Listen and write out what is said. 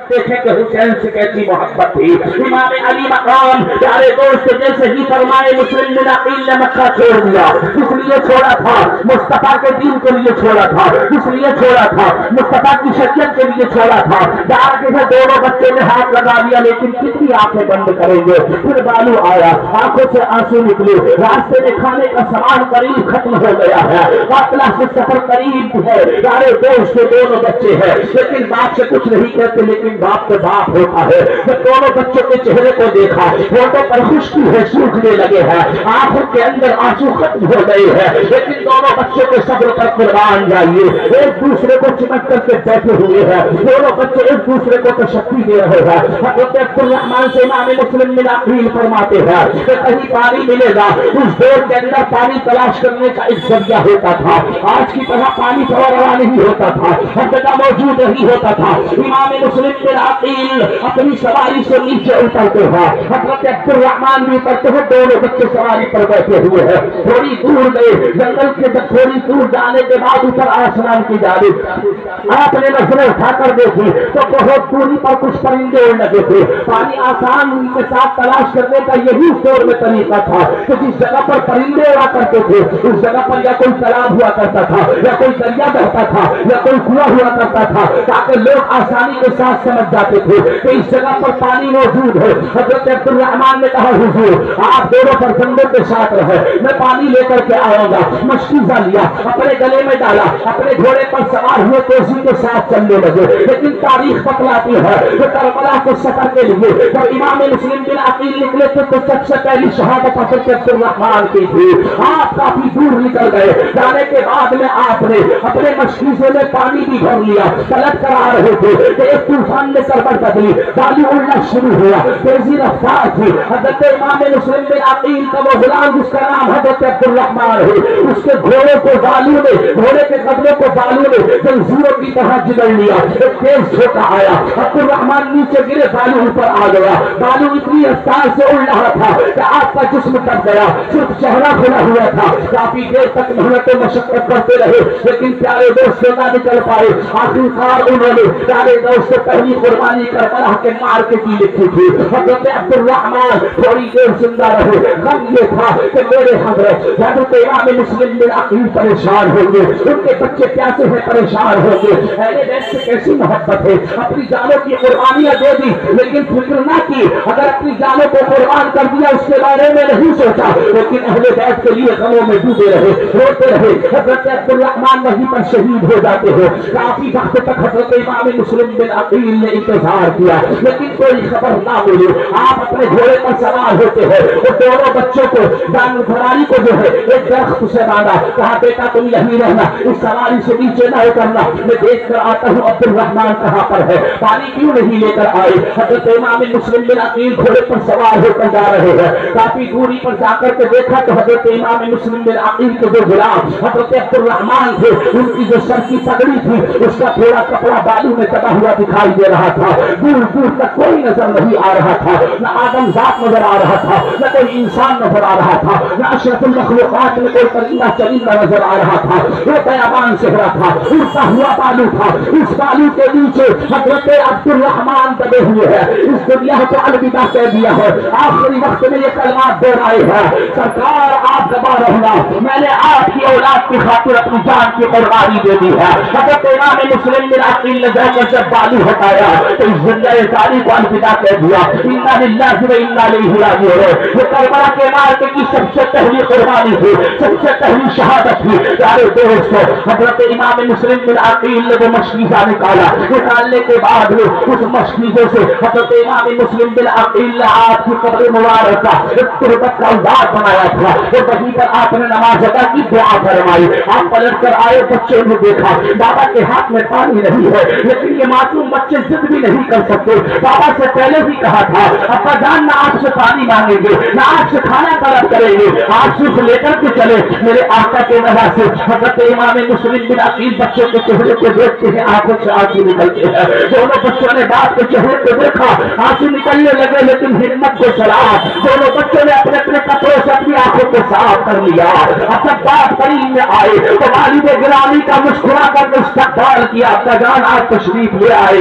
دیکھیں کہ حسین سے کیسی محبت تھی. امام علی مقام پیارے دوست جیسے ہی فرمائے مسلم بن عقیل نے مکہ چھوڑ دیا. اس لیے چھوڑا تھا مصطفیٰ کے دین کے لیے چھوڑا تھا, اس لیے چھوڑا تھا مصطفیٰ کی شریعت کے لیے چھوڑا تھا. آگے سے دونوں بچوں نے ہاتھ لگا لیا لیکن کتنی آنکھیں بند کریں گے. پھر بالو آیا, آنکھوں سے آنسو نکلے. راستے میں کھانے کا سامان قریب ختم ہو گیا ہے, قافلہ سے سفر قریب ہے. پیارے دوست دونوں بچے ہیں لیکن باپ سے کچھ نہیں کہتے, لیکن باپ تو باپ ہوتا ہے. جب دونوں بچوں کے چہرے کو دیکھا, فوٹو پر خشکی ہے, سوکھنے لگے ہیں, آنکھوں کے اندر آنسو ختم ہو گئے ہیں, لیکن دونوں بچوں کے صبر پر قربان جائیے. ایک دوسرے کو چمٹ کر کے بیٹھے ہوئے ہیں, دونوں بچے ایک دوسرے کو تشفی دے رہے ہیں. حضرت عبدالرحمن سے امام مسلم بن عقیل فرماتے ہیں کہ کہیں پانی ملے گا. اس دور کے اندر پانی تلاش کرنے کا ایک ذریعہ ہوتا تھا, آج کی طرح پانی روا نہیں ہوتا تھا, ہر جگہ موجود نہیں ہوتا تھا. امام مسلم بن عقیل اپنی سواری سے نیچے اترتے ہیں, حضرت عبدالرحمن بھی اترتے ہیں, دونوں بچے سواری پر بیٹھے ہوئے ہیں. تھوڑی دور گئے, جنگل کے تھوڑی دور جانے کے بعد اوپر آسمان کی جانب آپ نے نظریں اٹھا کر دیکھی تو بہت دوری پر کچھ پرندے اڑ لگے تھے. پانی آسان ان کے ساتھ تلاش کرنے کا یہی اس دور میں طریقہ تھا کہ جس جگہ پر پرندے اڑا کرتے تھے اس جگہ پر یا کوئی تالاب ہوا کرتا تھا, یا کوئی دریا بہتا تھا, یا کوئی کنواں ہوا کرتا تھا, تاکہ لوگ آسانی کے ساتھ سمجھ جاتے تھے کہ اس جگہ پر پانی موجود ہے. حضرت عبدالرحمن نے کہا حضور آپ دونوں فرزندوں کے ساتھ رہے, میں پانی لے کر کے آؤں گا. مشکیزہ لیا, اپنے گلے میں ڈالا, اپنے گھوڑے پر سوار ہوئے تیزی کے ساتھ چلنے لگے. لیکن تاریخ بتلاتی ہے کہ کربلا کے سفر کے لیے جب امام مسلم بن عقیل نکلے تھے تو سب سے پہلی شہادت حضرت عبدالرحمن کی تھی. آپ کافی دور نکل گئے, جانے کے بعد میں آپ نے اپنے مشکیزے میں پانی بھی بھر لیا. پلٹ کر آ رہے تھے کہ ایک طوفان نے کربت بدلی, بالی اڑنا شروع ہوا, تیزی رفتار تھی. حضرت امام مسلم بن عقیل کا وہ غلام جس کا نام حضرت عبدالرحمن ہے, اس کے گھوڑے کو بالو نے, گھوڑے کے قدموں کو بالو نے زنجیروں کی طرح جگڑ لیا. ایک تیز جھونکا آیا, عبدالرحمن نیچے گرے, بالو اوپر آ گیا. بالو اتنی رفتار سے اڑ رہا تھا کہ آپ کا جسم دب گیا, صرف چہرہ کھلا ہوا تھا. کافی دیر تک محنت و مشقت کرتے رہے لیکن پیارے دوست سے نہ نکل پائے. آخرکار انہوں نے پیارے دوست سے پہلی قربانی کربلا کے مار کے کی لکھی تھی. حضرت عبدالرحمن تھوڑی دیر زندہ رہے. غم یہ تھا کہ میرے حضرت امام مسلم بن عقیل پریشان ہوں گے, ان کے بچے پیاسے ہیں پریشان ہوں گے. اہل بیت سے کیسی محبت ہے, اپنی جانوں کی قربانیاں دے دی لیکن فکر نہ کی. اگر اپنی جانوں کو قربان کر دیا اس کے بارے میں نہیں سوچا, لیکن اہل بیت کے لیے غموں میں ڈوبے رہے, روتے رہے. حضرت عبدالرحمن وہیں پر شہید ہو جاتے ہیں. کافی وقت تک حضرت امام مسلم بن عقیل نے انتظار کیا لیکن کوئی خبر نہ ملی. آپ اپنے گھوڑے پر سوار ہوتے ہیں, وہ دونوں بچوں کو جان فراری کو جو ہے ایک درخت سے باندھا, کہا بیٹا تم یہیں رہنا, اس سواری سے نیچے نہ اترنا, میں دیکھ کر آتا ہوں عبدالرحمن کہاں پر ہے, پانی کیوں نہیں لے کر آئے. حضرت امام مسلم بن عقیل گھوڑے پر سوار ہو کر جا رہے ہیں. کافی دوری پر جا کر کے دیکھا تو حضرت امام مسلم بن عقیل کے جو غلام حضرت عبدالرحمن تھے ان کی جو سر کی پگڑی تھی اس کا تھوڑا کپڑا بالو میں دبا ہوا دکھائی دے رہا تھا. دور دور تک کوئی نظر نہیں آ رہا تھا, نہ آدم ذات نظر آ رہا تھا, نہ کوئی انسان نظر آ رہا تھا, نہ اشرف المخلوقات میں کوئی پرندہ چرندہ نظر آ رہا تھا. وہ بیابان صحرا تھا, اڑتا ہوا بالو تھا. اس بالو کے نیچے حضرت عبدالرحمن دبے ہوئے ہیں. اس دنیا کو الوداع کہہ دیا ہے, آخری وقت میں یہ کلمات دہرائے ہیں, سرکار آپ دبا رہنا, میں نے آپ کی اولاد کی خاطر اپنی جان کی قربانی دے دی ہے. حضرت امام مسلم بن عقیل نے جا کر جب بالو ہٹایا تو اس زندہ ساری کو الوداع کہہ دیا. انا للہ و انا الیہ راجعون. وہ کربلا کے مارکے کی سب سے پہلی قربانی تھی, سب سے پہلی شہادت تھی. پیارے دوستو حضرت امام مسلم بن عقیل نے وہ مشکیزہ نکالا, نکالنے کے بعد اس مشکیزے سے حضرت امام مسلم بن عقیل نے آپ کی قبر مبارک کا ایک تربت کا انداز بنایا تھا. اور وہیں پر آپ نے نماز ادا کی, دعا فرمائی. آپ پلٹ کر آئے, بچے نے دیکھا بابا کے ہاتھ میں پانی نہیں ہے, لیکن یہ معصوم بچے ضد بھی نہیں کر سکتے. بابا سے پہلے بھی کہا تھا ابا جان نہ آپ سے پانی مانگیں گے نہ آپ سے کھانا طلب کریں گے, آپ صرف لے کر کے چلے. میرے آقا کے نظر سے حضرت امام مسلم بن عقیل بچوں کے چہرے کو دیکھتے ہیں, آنکھوں سے آنسو نکلتے ہیں. دونوں بچوں نے باپ کے چہرے کو دیکھا, آنسو نکلنے لگے, لیکن ہمت کو چلا. دونوں بچوں نے اپنے اپنے کپڑوں سے اپنی آنکھوں کو صاف کر لیا. اب جب بات قریب میں آئے تو والد گرامی کا مسکرا کر استقبال کیا, ابا جان آپ تشریف لے آئے.